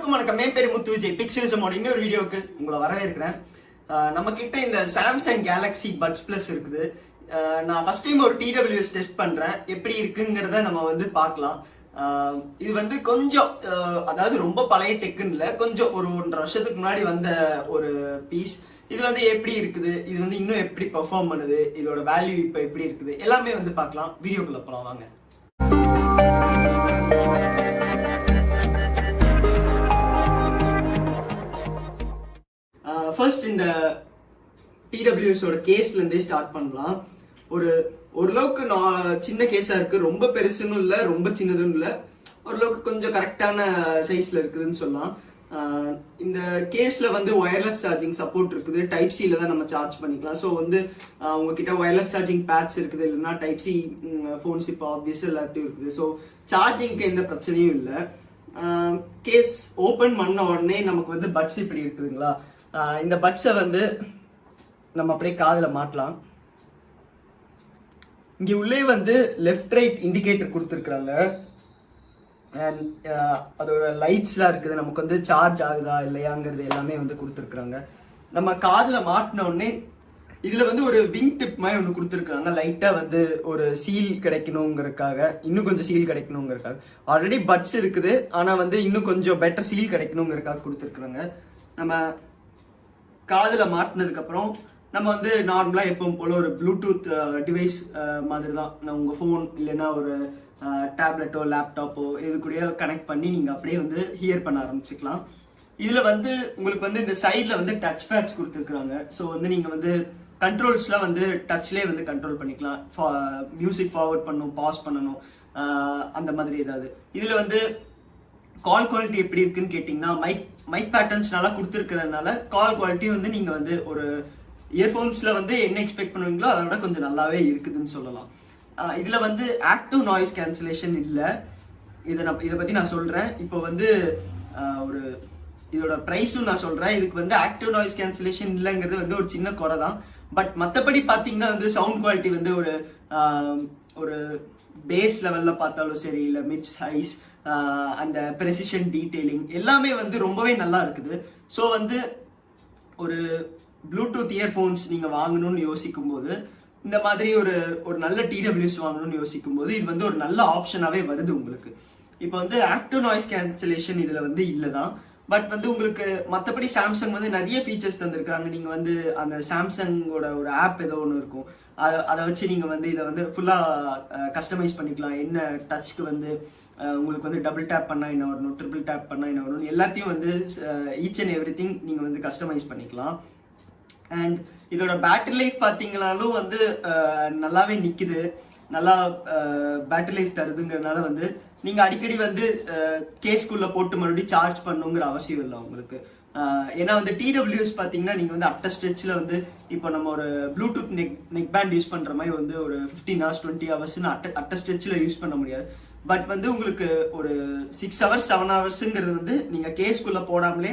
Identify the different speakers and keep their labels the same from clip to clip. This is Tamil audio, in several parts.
Speaker 1: அனைவருக்கும் வணக்கம். என் பேர் முத்து விஜய். பிக்சல்ஸமோட இன்னொரு வீடியோவுக்கு உங்களை வரவேற்கிறேன். நம்ம கிட்ட இந்த சாம்சங் கேலக்ஸி பட்ஸ் பிளஸ் இருக்குது. நான் ஃபர்ஸ்ட் டைம் ஒரு டிடபிள்யூஎஸ் டெஸ்ட் பண்றேன். எப்படி இருக்குங்கிறத நம்ம பார்க்கலாம். இது கொஞ்சம் அதாவது ரொம்ப பழைய டெக்குன்னு இல்லை, கொஞ்சம் ஒரு 1.5 வருஷத்துக்கு முன்னாடி வந்த ஒரு பீஸ். இது எப்படி இருக்குது, இது இன்னும் எப்படி பெர்ஃபார்ம் பண்ணுது, இதோட வேல்யூ இப்போ எப்படி இருக்குது, எல்லாமே பார்க்கலாம். வீடியோக்குள்ள போலாம் வாங்க. ஃபர்ஸ்ட் இந்த டிடபிள்யூஎஸோட கேஸ்லேருந்தே ஸ்டார்ட் பண்ணலாம். ஓரளவுக்கு சின்ன கேஸாக இருக்குது, ரொம்ப பெருசுன்னு இல்லை, ரொம்ப சின்னதுன்னு இல்லை, ஓரளவுக்கு கொஞ்சம் கரெக்டான சைஸில் இருக்குதுன்னு சொல்லலாம். இந்த கேஸில் ஒயர்லெஸ் சார்ஜிங் சப்போர்ட் இருக்குது. டைப் சியில் தான் நம்ம சார்ஜ் பண்ணிக்கலாம். ஸோ உங்ககிட்ட ஒயர்லெஸ் சார்ஜிங் பேட்ஸ் இருக்குது, இல்லைன்னா டைப் சி ஃபோன்ஸ் இப்போ ஆப்வியஸாக எல்லாத்தையும் இருக்குது. ஸோ சார்ஜிங்க்கு எந்த பிரச்சனையும் இல்லை. கேஸ் ஓப்பன் பண்ண உடனே நமக்கு பட்ஸ் இப்படி இருக்குதுங்களா. இந்த பட்ஸை நம்ம அப்படியே காதில் மாட்டலாம். இங்கே உள்ளே லெஃப்ட் ரைட் இண்டிகேட்டர் கொடுத்துருக்குறாங்க. அண்ட் அதோட லைட்ஸ்லாம் இருக்குது. நமக்கு சார்ஜ் ஆகுதா இல்லையாங்கிறது எல்லாமே கொடுத்துருக்குறாங்க. நம்ம காதில் மாட்டின உடனே இதில் ஒரு விங் டிப் மாதிரி ஒன்று கொடுத்துருக்குறாங்க. லைட்டாக ஒரு சீல் கிடைக்கணுங்கிறதுக்காக, இன்னும் கொஞ்சம் சீல் கிடைக்கணுங்கிறதுக்காக. ஆல்ரெடி பட்ஸ் இருக்குது, ஆனால் இன்னும் கொஞ்சம் பெட்டர் சீல் கிடைக்கணுங்கிறதுக்காக கொடுத்துருக்குறாங்க. நம்ம காதில் மாட்டினதுக்கப்புறம் நம்ம நார்மலாக எப்பவும் போல் ஒரு ப்ளூடூத் டிவைஸ் மாதிரி தான். உங்கள் ஃபோன் இல்லைன்னா ஒரு டேப்லெட்டோ லேப்டாப்போ இது கூட கனெக்ட் பண்ணி நீங்கள் அப்படியே ஹியர் பண்ண ஆரம்பிச்சுக்கலாம். இதில் உங்களுக்கு இந்த சைடில் டச் பேட்ஸ் கொடுத்துருக்குறாங்க. ஸோ நீங்கள் கண்ட்ரோல்ஸ்லாம் டச்லேயே கண்ட்ரோல் பண்ணிக்கலாம். மியூசிக் ஃபார்வர்ட் பண்ணணும், பாஸ் பண்ணணும், அந்த மாதிரி ஏதாவது. இதில் கால் குவாலிட்டி எப்படி இருக்குன்னு கேட்டிங்கன்னா, மைக் பேட்டர்ன்ஸ் நல்லா கொடுத்துருக்கிறதுனால கால் குவாலிட்டி நீங்கள் ஒரு இயர்ஃபோன்ஸில் என்ன எக்ஸ்பெக்ட் பண்ணுவீங்களோ அதை விட கொஞ்சம் நல்லாவே இருக்குதுன்னு சொல்லலாம். இதில் ஆக்டிவ் நாய்ஸ் கேன்சலேஷன் இல்லை. இதை பற்றி நான் சொல்கிறேன். இப்போ ஒரு இதோட ப்ரைஸும் நான் சொல்கிறேன். இதுக்கு ஆக்டிவ் நாய்ஸ் கேன்சலேஷன் இல்லைங்கிறது ஒரு சின்ன குறை தான். பட் மற்றபடி பார்த்தீங்கன்னா சவுண்ட் குவாலிட்டி ஒரு பேஸ் லெவலில் பார்த்தாலும் சரி, இல்லை மிட்ஸ் ஹைஸ், அந்த ப்ரெசிஷன் டீட்டெயிலிங் எல்லாமே ரொம்பவே நல்லா இருக்குது. ஸோ ஒரு ப்ளூடூத் இயர்ஃபோன்ஸ் நீங்கள் வாங்கணும்னு யோசிக்கும் போது, இந்த மாதிரி ஒரு நல்ல டிடபிள்யூஎஸ் வாங்கணும்னு யோசிக்கும் போது இது ஒரு நல்ல ஆப்ஷனாகவே வருது உங்களுக்கு. இப்போ ஆக்டிவ் நாய்ஸ் கேன்சலேஷன் இதில் இல்லை தான். பட் உங்களுக்கு மற்றபடி சாம்சங் நிறைய ஃபீச்சர்ஸ் தந்திருக்காங்க. நீங்கள் அந்த சாம்சங்கோட ஒரு ஆப் ஏதோ ஒன்று இருக்கும், அதை வச்சு நீங்கள் இதை ஃபுல்லாக கஸ்டமைஸ் பண்ணிக்கலாம். என்ன டச்சுக்கு உங்களுக்கு டபுள் டேப் பண்ணால் என்ன வரணும், ட்ரிபிள் டேப் பண்ணால் என்ன வரணும், எல்லாத்தையும் ஈச் அண்ட் எவ்ரி திங் நீங்கள் கஸ்டமைஸ் பண்ணிக்கலாம். அண்ட் இதோட பேட்டரி லைஃப் பார்த்தீங்கன்னாலும் நல்லாவே நிற்குது, நல்லா பேட்டரி லைஃப் தருதுங்கிறதுனால நீங்கள் அடிக்கடி கேஸ்குள்ளே போட்டு மறுபடியும் சார்ஜ் பண்ணுங்கிற அவசியம் இல்லை உங்களுக்கு. ஏன்னா டிடபிள்யூஎஸ் பார்த்தீங்கன்னா நீங்கள் அட்ட ஸ்ட்ரெச்சில் இப்போ நம்ம ஒரு ப்ளூடூத் நெக் பேண்ட் யூஸ் பண்ணுற மாதிரி ஒரு 15 hours 20 hours அட்ட ஸ்ட்ரெச்சில் யூஸ் பண்ண முடியாது. பட் உங்களுக்கு ஒரு 6 hours 7 hours நீங்கள் கேஸ்குள்ளே போடாமலே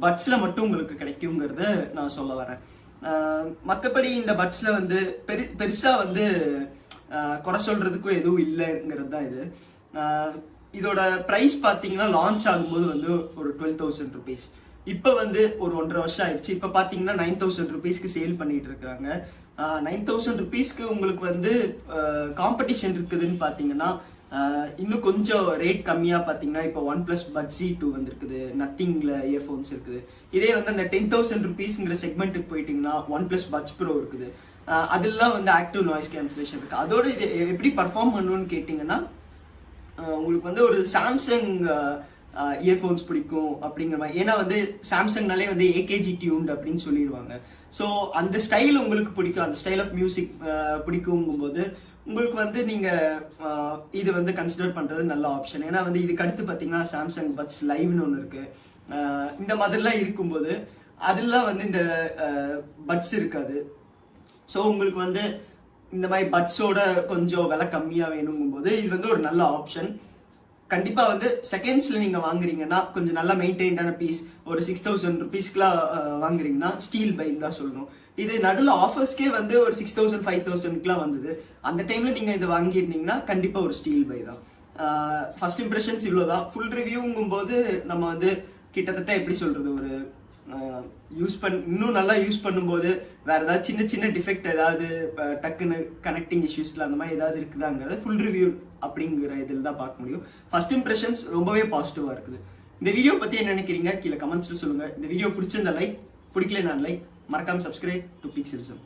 Speaker 1: பட்ஸில் மட்டும் உங்களுக்கு கிடைக்குங்கிறத நான் சொல்ல வரேன். மற்றபடி இந்த பட்ஸில் பெருசாக குறை சொல்கிறதுக்கும் எதுவும் இல்லைங்கிறது தான் இது. இதோட ப்ரைஸ் பார்த்தீங்கன்னா லான்ச் ஆகும்போது ஒரு 12,000 rupees. இப்போ ஒரு 1.5 வருஷம் ஆயிடுச்சு. இப்போ பார்த்தீங்கன்னா 9,000 rupeesக்கு சேல் பண்ணிட்டு இருக்கிறாங்க. 9,000 rupeesக்கு உங்களுக்கு காம்படிஷன் இருக்குதுன்னு பார்த்தீங்கன்னா, இன்னும் கொஞ்சம் ரேட் கம்மியாக பார்த்தீங்கன்னா இப்போ OnePlus Buds Z2 வந்திருக்குது, நத்திங்கில் இயர்ஃபோன்ஸ் இருக்குது. இதே அந்த 10,000 rupeesங்கிற செக்மெண்ட்டுக்கு போயிட்டீங்கன்னா OnePlus Buds Pro இருக்குது. அதெல்லாம் ஆக்டிவ் நாய்ஸ் கேன்சலேஷன் இருக்குது. அதோட இது எப்படி பர்ஃபார்ம் பண்ணணும்னு கேட்டிங்கன்னா, உங்களுக்கு ஒரு சாம்சங் இயர்ஃபோன்ஸ் பிடிக்கும் அப்படிங்கிற மாதிரி. ஏன்னா சாம்சங்னாலே AKG டியூன்ட் அப்படின்னு சொல்லிடுவாங்க. ஸோ அந்த ஸ்டைல் உங்களுக்கு பிடிக்கும், அந்த ஸ்டைல் ஆஃப் மியூசிக் பிடிக்குங்கும்போது உங்களுக்கு நீங்கள் இது கன்சிடர் பண்ணுறது நல்ல ஆப்ஷன். ஏன்னா இதுக்கு அடுத்து பார்த்தீங்கன்னா சாம்சங் பட்ஸ் லைவ்னு ஒன்று இருக்குது. இந்த மாதிரிலாம் இருக்கும்போது அதெல்லாம் இந்த பட்ஸ் இருக்காது. ஸோ உங்களுக்கு இந்த மாதிரி பட்ஸோட கொஞ்சம் விலை கம்மியாக வேணுங்கும்போது இது ஒரு நல்ல ஆப்ஷன். கண்டிப்பாக செகண்ட்ஸில் நீங்கள் வாங்குறீங்கன்னா, கொஞ்சம் நல்லா மெயின்டைன்டான பீஸ், ஒரு 6,000 rupeesக்குலாம் வாங்குறீங்கன்னா ஸ்டீல் பைன்னு தான் சொல்லணும். இது நடுவில் ஆஃபர்ஸ்க்கே ஒரு 6,000 5,000க்குலாம் வந்தது. அந்த டைமில் நீங்கள் இதை வாங்கியிருந்தீங்கன்னா கண்டிப்பாக ஒரு ஸ்டீல் பை தான். ஃபர்ஸ்ட் இம்ப்ரெஷன்ஸ் இவ்வளோ தான். ஃபுல் ரிவ்யூங்கும்போது நம்ம கிட்டத்தட்ட எப்படி சொல்கிறது, ஒரு இன்னும் நல்லா யூஸ் பண்ணும்போது வேற ஏதாவது சின்ன சின்ன டிஃபெக்ட் ஏதாவது டக்குன்னு கனெக்டிங் இஷ்யூஸ்ல அந்த மாதிரி ஏதாவது இருக்குதாங்கிறத ஃபுல் ரிவ்யூ அப்படிங்கிற இதில் தான் பார்க்க முடியும். ஃபர்ஸ்ட் இம்ப்ரெஷன்ஸ் ரொம்பவே பாசிட்டிவாக இருக்குது. இந்த வீடியோ பற்றி என்ன நினைக்கிறீங்க கீழே கமெண்ட்ஸில் சொல்லுங்கள். இந்த வீடியோ பிடிச்சிருந்த லைக், பிடிக்கல நான் லைக், மறக்காமல் சப்ஸ்கிரைப் டு பிக்சலிசம்.